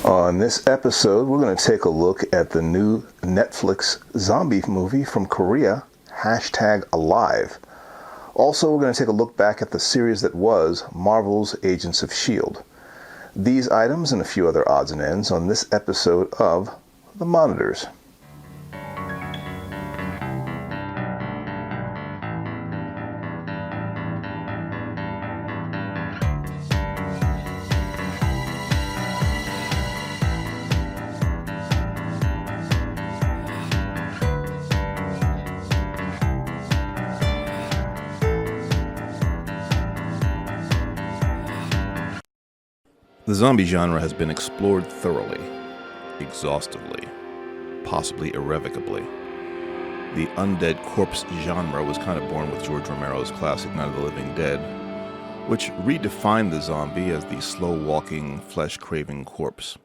On this episode, we're going to take a look at the new Netflix zombie movie from Korea, #Alive. Also, we're going to take a look back at the series that was Marvel's Agents of S.H.I.E.L.D. These items and a few other odds and ends on this episode of The Monitors. The zombie genre has been explored thoroughly, exhaustively, possibly irrevocably. The undead corpse genre was kind of born with George Romero's classic Night of the Living Dead, which redefined the zombie as the slow-walking, flesh-craving corpse.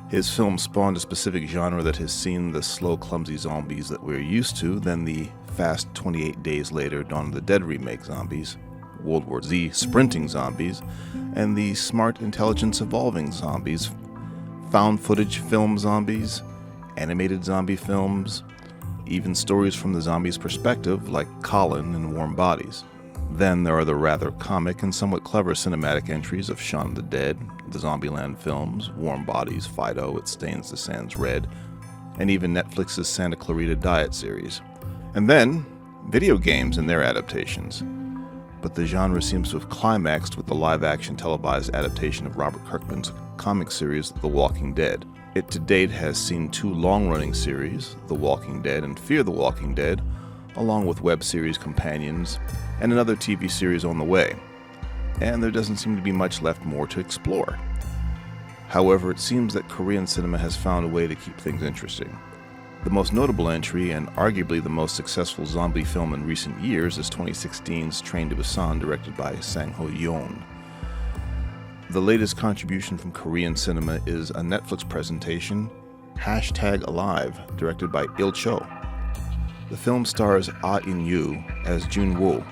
His film spawned a specific genre that has seen the slow, clumsy zombies that we're used to, then the fast 28 Days Later Dawn of the Dead remake zombies, World War Z sprinting zombies, and the smart intelligence evolving zombies, found footage film zombies, animated zombie films, even stories from the zombies' perspective like Colin and Warm Bodies. Then there are the rather comic and somewhat clever cinematic entries of Shaun of the Dead, the Zombieland films, Warm Bodies, Fido, It Stains the Sands Red, and even Netflix's Santa Clarita Diet series. And then, video games and their adaptations. But the genre seems to have climaxed with the live-action televised adaptation of Robert Kirkman's comic series, The Walking Dead. It to date has seen two long-running series, The Walking Dead and Fear the Walking Dead, along with web series companions, and another TV series on the way. And there doesn't seem to be much left more to explore. However, it seems that Korean cinema has found a way to keep things interesting. The most notable entry, and arguably the most successful zombie film in recent years, is 2016's Train to Busan, directed by Sang Ho-yeon. The latest contribution from Korean cinema is a Netflix presentation, #Alive, directed by Il-cho. The film stars Ah In-yu as Jun-woo.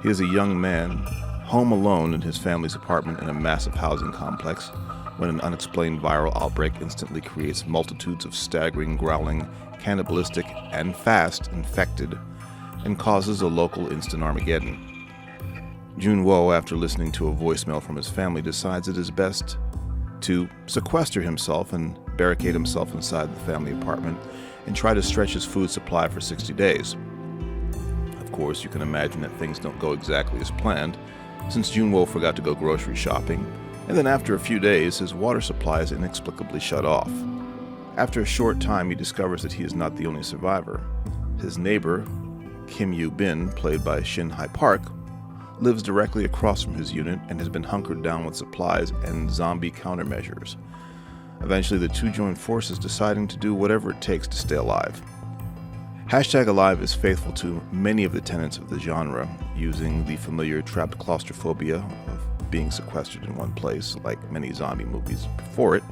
He is a young man, home alone in his family's apartment in a massive housing complex, when an unexplained viral outbreak instantly creates multitudes of staggering, growling, cannibalistic, and fast infected, and causes a local instant Armageddon. Jun-woo, after listening to a voicemail from his family, decides it is best to sequester himself and barricade himself inside the family apartment and try to stretch his food supply for 60 days. Of course, you can imagine that things don't go exactly as planned, since Jun-woo forgot to go grocery shopping, and then after a few days, his water supply is inexplicably shut off. After a short time, he discovers that he is not the only survivor. His neighbor, Kim Yoo-bin, played by Shin-Hae Park, lives directly across from his unit and has been hunkered down with supplies and zombie countermeasures. Eventually, the two join forces, deciding to do whatever it takes to stay alive. #Alive is faithful to many of the tenets of the genre, using the familiar trapped claustrophobia of being sequestered in one place, like many zombie movies before it.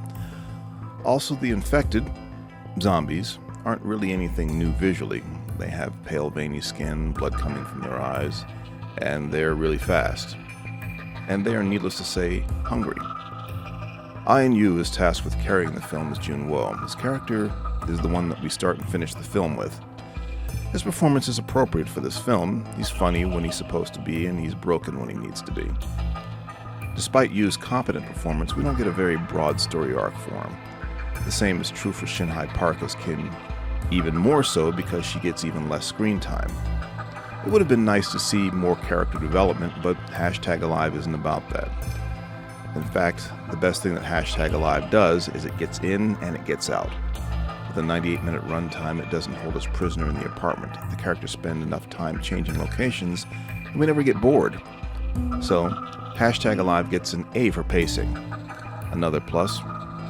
Also, the infected, zombies, aren't really anything new visually. They have pale, veiny skin, blood coming from their eyes, and they're really fast. And they are, needless to say, hungry. Ah In-yu is tasked with carrying the film as Jun-woo. His character is the one that we start and finish the film with. His performance is appropriate for this film. He's funny when he's supposed to be, and he's broken when he needs to be. Despite Yu's competent performance, we don't get a very broad story arc for him. The same is true for Shin-Hae Park as Kim, even more so because she gets even less screen time. It would have been nice to see more character development, but #Alive isn't about that. In fact, the best thing that #Alive does is it gets in and it gets out. With a 98-minute runtime, it doesn't hold us prisoner in the apartment. The characters spend enough time changing locations, and we never get bored. So, #Alive gets an A for pacing. Another plus,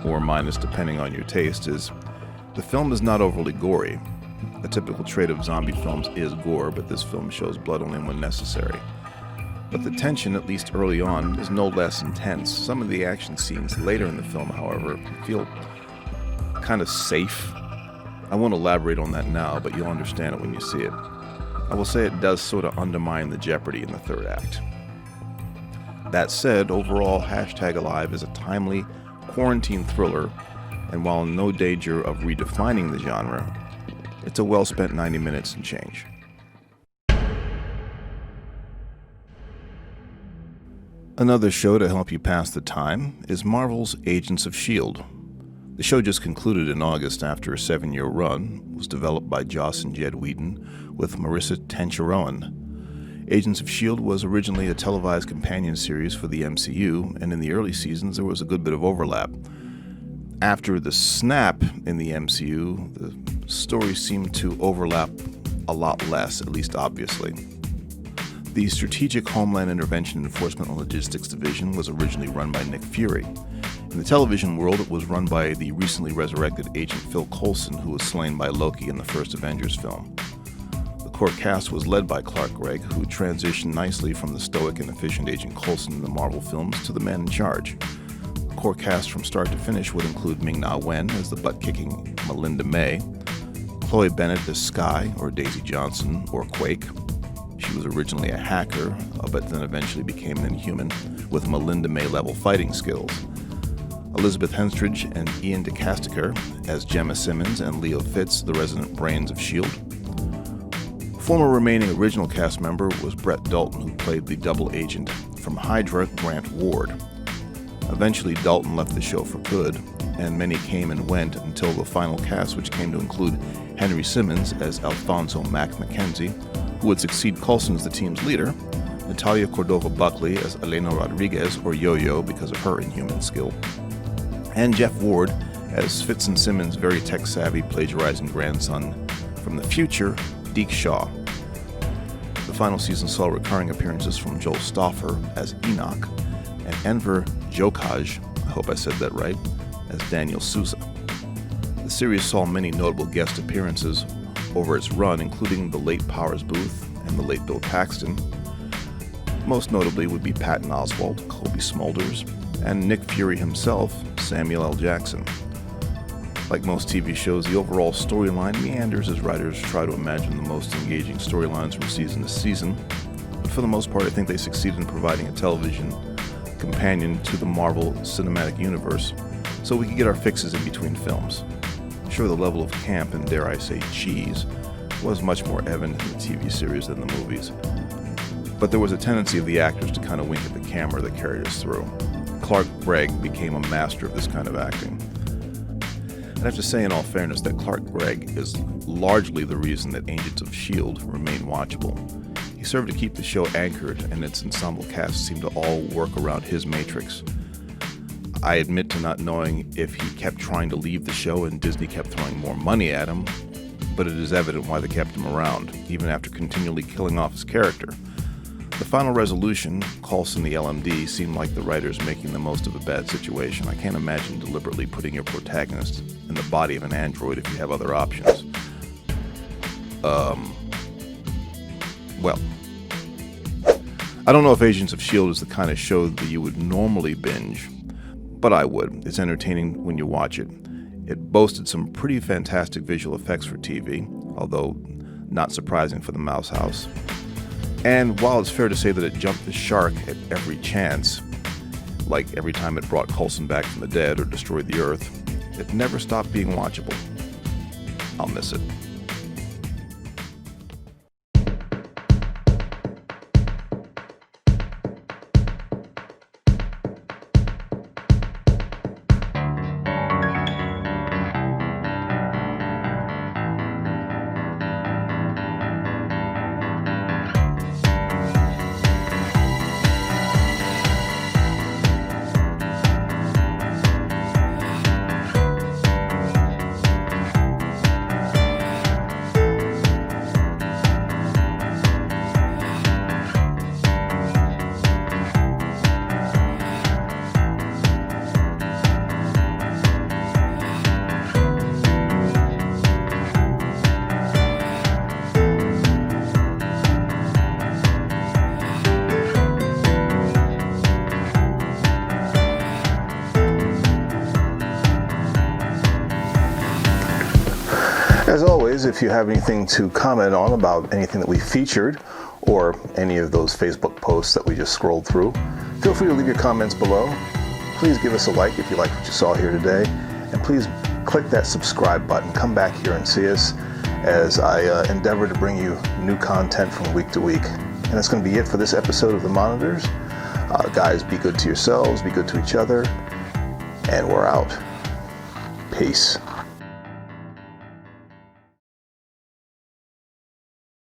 or minus depending on your taste, is the film is not overly gory. A typical trait of zombie films is gore, but this film shows blood only when necessary. But the tension, at least early on, is no less intense. Some of the action scenes later in the film, however, feel kind of safe. I won't elaborate on that now, but you'll understand it when you see it. I will say it does sort of undermine the jeopardy in the third act. That said, overall, #Alive is a timely, quarantine thriller, and while in no danger of redefining the genre, it's a well-spent 90 minutes and change. Another show to help you pass the time is Marvel's Agents of S.H.I.E.L.D. The show just concluded in August after a 7-year run, was developed by Joss and Jed Wheaton with Marissa Tench-Rowan. Agents of S.H.I.E.L.D. was originally a televised companion series for the MCU, and in the early seasons there was a good bit of overlap. After the snap in the MCU, the stories seemed to overlap a lot less, at least obviously. The Strategic Homeland Intervention Enforcement and Logistics Division was originally run by Nick Fury. In the television world, it was run by the recently resurrected Agent Phil Coulson, who was slain by Loki in the first Avengers film. The core cast was led by Clark Gregg, who transitioned nicely from the stoic and efficient Agent Coulson in the Marvel films to the man in charge. The core cast from start to finish would include Ming-Na Wen as the butt-kicking Melinda May, Chloe Bennett as Skye, or Daisy Johnson, or Quake. She was originally a hacker, but then eventually became an Inhuman, with Melinda May-level fighting skills. Elizabeth Henstridge and Ian DeCasticker as Gemma Simmons and Leo Fitz, the resident brains of S.H.I.E.L.D. Former remaining original cast member was Brett Dalton, who played the double agent from Hydra, Grant Ward. Eventually, Dalton left the show for good, and many came and went until the final cast, which came to include Henry Simmons as Alfonso Mack McKenzie, who would succeed Coulson as the team's leader, Natalia Cordova-Buckley as Elena Rodriguez, or Yo-Yo because of her inhuman skill, and Jeff Ward as Fitz and Simmons' very tech-savvy plagiarizing grandson from the future, Deke Shaw. The final season saw recurring appearances from Joel Stauffer as Enoch and Enver Jokaj, I hope I said that right, as Daniel Sousa. The series saw many notable guest appearances over its run, including the late Powers Booth and the late Bill Paxton. Most notably would be Patton Oswalt, Colby Smulders, and Nick Fury himself, Samuel L. Jackson. Like most TV shows, the overall storyline meanders as writers try to imagine the most engaging storylines from season to season, but for the most part I think they succeeded in providing a television companion to the Marvel Cinematic Universe, so we could get our fixes in between films. Sure, the level of camp and, dare I say, cheese was much more evident in the TV series than the movies. But there was a tendency of the actors to kind of wink at the camera that carried us through. Clark Gregg became a master of this kind of acting. I have to say, in all fairness, that Clark Gregg is largely the reason that Agents of S.H.I.E.L.D. remain watchable. He served to keep the show anchored, and its ensemble cast seemed to all work around his matrix. I admit to not knowing if he kept trying to leave the show and Disney kept throwing more money at him, but it is evident why they kept him around, even after continually killing off his character. The final resolution, Coulson the LMD, seemed like the writers making the most of a bad situation. I can't imagine deliberately putting your protagonist in the body of an android if you have other options. Well, I don't know if Agents of S.H.I.E.L.D. is the kind of show that you would normally binge, but I would. It's entertaining when you watch it. It boasted some pretty fantastic visual effects for TV, although not surprising for the Mouse House. And while it's fair to say that it jumped the shark at every chance, like every time it brought Coulson back from the dead or destroyed the Earth, it never stopped being watchable. I'll miss it. As always, if you have anything to comment on about anything that we featured or any of those Facebook posts that we just scrolled through, feel free to leave your comments below. please give us a like if you like what you saw here today. And please click that subscribe button. Come back here and see us as I endeavor to bring you new content from week to week. And that's going to be it for this episode of The Monitors. Guys, be good to yourselves, be good to each other, and we're out. Peace.